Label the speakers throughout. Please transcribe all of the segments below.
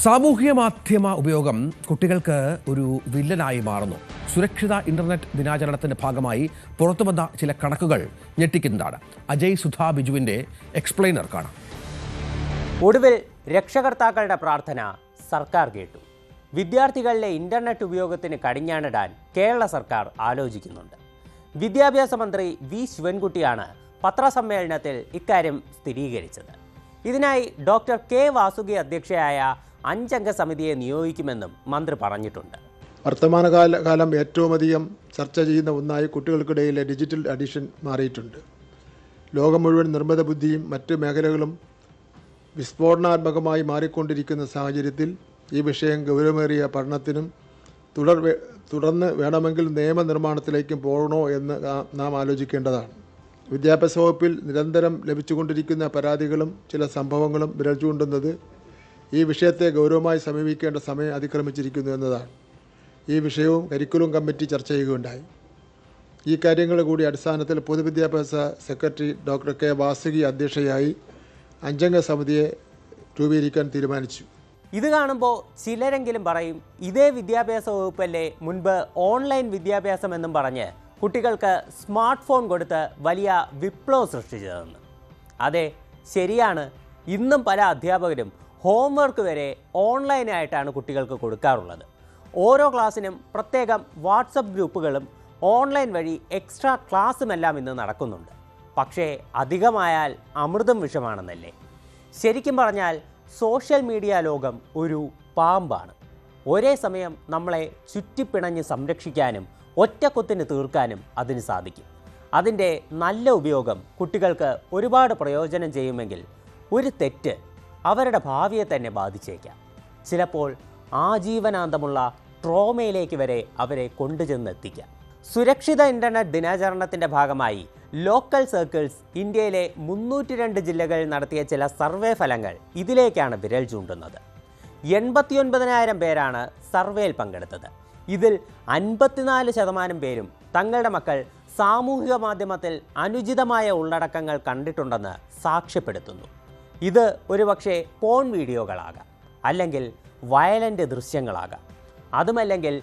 Speaker 1: സാമൂഹിക മാധ്യമ ഉപയോഗം കുട്ടികൾക്ക് ഒരു വില്ലനായി മാറുന്നു. സുരക്ഷിത ഇന്റർനെറ്റ് ദിനാചരണത്തിന്റെ ഭാഗമായി പുറത്തുവന്ന ചില കണക്കുകൾ ഞെട്ടിക്കുന്നതാണ്. അജയ് സുധാ ബിജുവിന്റെ എക്സ്പ്ലെയിനർ കാണാം.
Speaker 2: ഒടുവിൽ രക്ഷകർത്താക്കളുടെ പ്രാർത്ഥന സർക്കാർ കേട്ടു. വിദ്യാർത്ഥികളിലെ ഇന്റർനെറ്റ് ഉപയോഗത്തിന് കടിഞ്ഞാണിടാൻ കേരള സർക്കാർ ആലോചിക്കുന്നുണ്ട്. വിദ്യാഭ്യാസ മന്ത്രി വി ശിവൻകുട്ടിയാണ് പത്രസമ്മേളനത്തിൽ ഇക്കാര്യം സ്ഥിരീകരിച്ചത്. ഇതിനായി ഡോക്ടർ കെ വാസുകി അധ്യക്ഷയായ 5 അംഗ സമിതിയെ നിയോഗിക്കുമെന്നും മന്ത്രി പറഞ്ഞിട്ടുണ്ട്.
Speaker 3: വർത്തമാനകാലം ഏറ്റവും അധികം ചർച്ച ചെയ്യുന്ന ഒന്നായി കുട്ടികൾക്കിടയിലെ ഡിജിറ്റൽ അഡിക്ഷൻ മാറിയിട്ടുണ്ട്. ലോകം മുഴുവൻ നിർമ്മിത ബുദ്ധിയും മറ്റ് മേഖലകളും വിസ്ഫോടനാത്മകമായി മാറിക്കൊണ്ടിരിക്കുന്ന സാഹചര്യത്തിൽ ഈ വിഷയം ഗൗരവമേറിയ പഠനത്തിനും തുടർന്ന് വേണമെങ്കിൽ നിയമനിർമ്മാണത്തിലേക്കും പോകണോ എന്ന് നാം ആലോചിക്കേണ്ടതാണ്. വിദ്യാഭ്യാസ വകുപ്പിൽ നിരന്തരം ലഭിച്ചുകൊണ്ടിരിക്കുന്ന പരാതികളും ചില സംഭവങ്ങളും വിരൽ ചൂണ്ടുന്നത് ഈ വിഷയത്തെ ഗൗരവമായി സമീപിക്കേണ്ട സമയം അതിക്രമിച്ചിരിക്കുന്നു എന്നതാണ്. ഈ വിഷയവും കരിക്കുലം കമ്മിറ്റി ചർച്ച ചെയ്യുകയുണ്ടായി. ഈ കാര്യങ്ങളുടെ കൂടി അടിസ്ഥാനത്തിൽ പൊതുവിദ്യാഭ്യാസ സെക്രട്ടറി ഡോക്ടർ കെ വാസുകി അധ്യക്ഷയായി 5 അംഗ സമിതിയെ രൂപീകരിക്കാൻ തീരുമാനിച്ചു.
Speaker 2: ഇത് കാണുമ്പോൾ ചിലരെങ്കിലും പറയും, ഇതേ വിദ്യാഭ്യാസ വകുപ്പല്ലേ മുൻപ് ഓൺലൈൻ വിദ്യാഭ്യാസം എന്നും പറഞ്ഞ് കുട്ടികൾക്ക് സ്മാർട്ട് ഫോൺ കൊടുത്ത് വലിയ വിപ്ലവം സൃഷ്ടിച്ചതെന്ന്. അതെ, ശരിയാണ്. ഇന്നും പല അധ്യാപകരും ഹോംവർക്ക് വരെ ഓൺലൈനായിട്ടാണ് കുട്ടികൾക്ക് കൊടുക്കാറുള്ളത്. ഓരോ ക്ലാസ്സിനും പ്രത്യേകം വാട്സപ്പ് ഗ്രൂപ്പുകളും ഓൺലൈൻ വഴി എക്സ്ട്രാ ക്ലാസ്സുമെല്ലാം ഇന്ന് നടക്കുന്നുണ്ട്. പക്ഷേ അധികമായാൽ അമൃതം വിഷമാണെന്നല്ലേ? ശരിക്കും പറഞ്ഞാൽ സോഷ്യൽ മീഡിയ ലോകം ഒരു പാമ്പാണ്. ഒരേ സമയം നമ്മളെ ചുറ്റിപ്പിണഞ്ഞ് സംരക്ഷിക്കാനും ഒറ്റക്കൊത്തിന് തീർക്കാനും അതിന് സാധിക്കും. അതിൻ്റെ നല്ല ഉപയോഗം കുട്ടികൾക്ക് ഒരുപാട് പ്രയോജനം ചെയ്യുമെങ്കിൽ ഒരു തെറ്റ് അവരുടെ ഭാവിയെ തന്നെ ബാധിച്ചേക്കാം. ചിലപ്പോൾ ആജീവനാന്തമുള്ള ട്രോമയിലേക്ക് വരെ അവരെ കൊണ്ടുചെന്നെത്തിക്കാം. സുരക്ഷിത ഇന്റർനെറ്റ് ദിനാചരണത്തിൻ്റെ ഭാഗമായി ലോക്കൽ സർക്കിൾസ് ഇന്ത്യയിലെ 302 ജില്ലകളിൽ നടത്തിയ ചില സർവേ ഫലങ്ങൾ ഇതിലേക്കാണ് വിരൽ ചൂണ്ടുന്നത്. 89,000 പേരാണ് സർവേയിൽ പങ്കെടുത്തത്. ഇതിൽ 54% പേരും തങ്ങളുടെ മക്കൾ സാമൂഹിക മാധ്യമത്തിൽ അനുചിതമായ ഉള്ളടക്കങ്ങൾ കണ്ടിട്ടുണ്ടെന്ന് സാക്ഷ്യപ്പെടുത്തുന്നു. ഇത് ഒരുപക്ഷെ പോൺ വീഡിയോകളാകാം, അല്ലെങ്കിൽ വയലൻ്റ് ദൃശ്യങ്ങളാകാം, അതുമല്ലെങ്കിൽ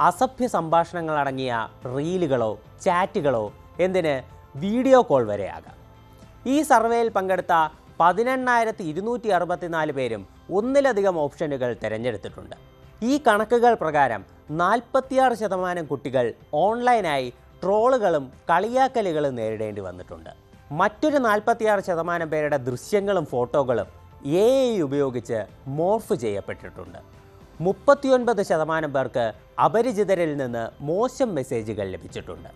Speaker 2: അസഭ്യ സംഭാഷണങ്ങളടങ്ങിയ റീലുകളോ ചാറ്റുകളോ, എന്തിന് വീഡിയോ കോൾ വരെയാകാം. ഈ സർവേയിൽ പങ്കെടുത്ത 18,264 പേരും ഒന്നിലധികം ഓപ്ഷനുകൾ തിരഞ്ഞെടുത്തിട്ടുണ്ട്. ഈ കണക്കുകൾ പ്രകാരം 46% കുട്ടികൾ ഓൺലൈനായി ട്രോളുകളും കളിയാക്കലുകളും നേരിടേണ്ടി വന്നിട്ടുണ്ട്. മറ്റൊരു 46% പേരുടെ ദൃശ്യങ്ങളും ഫോട്ടോകളും AI ഉപയോഗിച്ച് മോർഫ് ചെയ്യപ്പെട്ടിട്ടുണ്ട്. 39% പേർക്ക് അപരിചിതരിൽ നിന്ന് മോശം മെസ്സേജുകൾ ലഭിച്ചിട്ടുണ്ട്.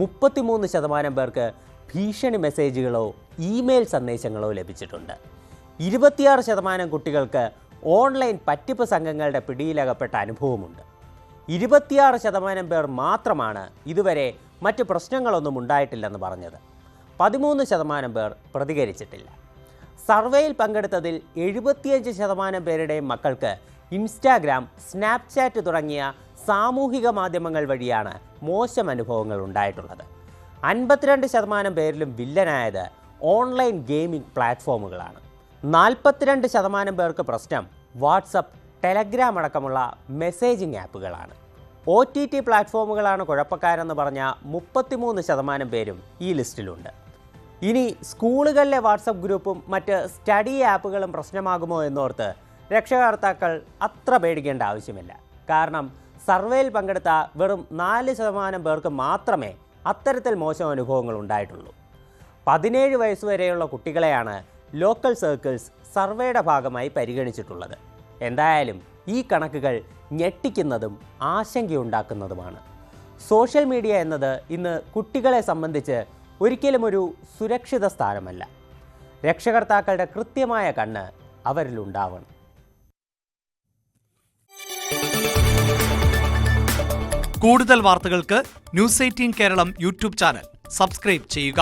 Speaker 2: 33% പേർക്ക് ഭീഷണി മെസ്സേജുകളോ ഇമെയിൽ സന്ദേശങ്ങളോ ലഭിച്ചിട്ടുണ്ട്. 26% കുട്ടികൾക്ക് ഓൺലൈൻ പറ്റിപ്പ് സംഘങ്ങളുടെ പിടിയിലകപ്പെട്ട അനുഭവമുണ്ട്. 26% പേർ മാത്രമാണ് ഇതുവരെ മറ്റ് പ്രശ്നങ്ങളൊന്നും ഉണ്ടായിട്ടില്ലെന്ന് പറഞ്ഞത്. 13% പേർ പ്രതികരിച്ചിട്ടില്ല. സർവേയിൽ പങ്കെടുത്തതിൽ 75% പേരുടെയും മക്കൾക്ക് ഇൻസ്റ്റാഗ്രാം, സ്നാപ്ചാറ്റ് തുടങ്ങിയ സാമൂഹിക മാധ്യമങ്ങൾ വഴിയാണ് മോശം അനുഭവങ്ങൾ ഉണ്ടായിട്ടുള്ളത്. 52% പേരിലും വില്ലനായത് ഓൺലൈൻ ഗെയിമിംഗ് പ്ലാറ്റ്ഫോമുകളാണ്. 42% പേർക്ക് പ്രശ്നം വാട്സപ്പ്, ടെലഗ്രാം അടക്കമുള്ള മെസ്സേജിംഗ് ആപ്പുകളാണ്. OTT പ്ലാറ്റ്ഫോമുകളാണ് കുഴപ്പക്കാരെന്ന് പറഞ്ഞ 33% പേരും ഈ ലിസ്റ്റിലുണ്ട്. ഇനി സ്കൂളുകളിലെ വാട്സപ്പ് ഗ്രൂപ്പും മറ്റ് സ്റ്റഡി ആപ്പുകളും പ്രശ്നമാകുമോ എന്നോർത്ത് രക്ഷകർത്താക്കൾ അത്ര പേടിക്കേണ്ട ആവശ്യമില്ല. കാരണം സർവേയിൽ പങ്കെടുത്ത വെറും 4% പേർക്ക് മാത്രമേ അത്തരത്തിൽ മോശം അനുഭവങ്ങൾ ഉണ്ടായിട്ടുള്ളൂ. 17 വയസ്സുവരെയുള്ള കുട്ടികളെയാണ് ലോക്കൽ സർക്കിൾസ് സർവേയുടെ ഭാഗമായി പരിഗണിച്ചിട്ടുള്ളത്. എന്തായാലും ഈ കണക്കുകൾ ഞെട്ടിക്കുന്നതും ആശങ്കയുണ്ടാക്കുന്നതുമാണ്. സോഷ്യൽ മീഡിയ എന്നത് ഇന്ന് കുട്ടികളെ സംബന്ധിച്ച് ഒരിക്കലും ഒരു സുരക്ഷിത സ്ഥാനമല്ല. രക്ഷകർത്താക്കളുടെ കൃത്യമായ കണ്ണ് അവരിലുണ്ടാവണം.
Speaker 4: കൂടുതൽ വാർത്തകൾക്ക് news 18 Keralam YouTube channel subscribe ചെയ്യുക.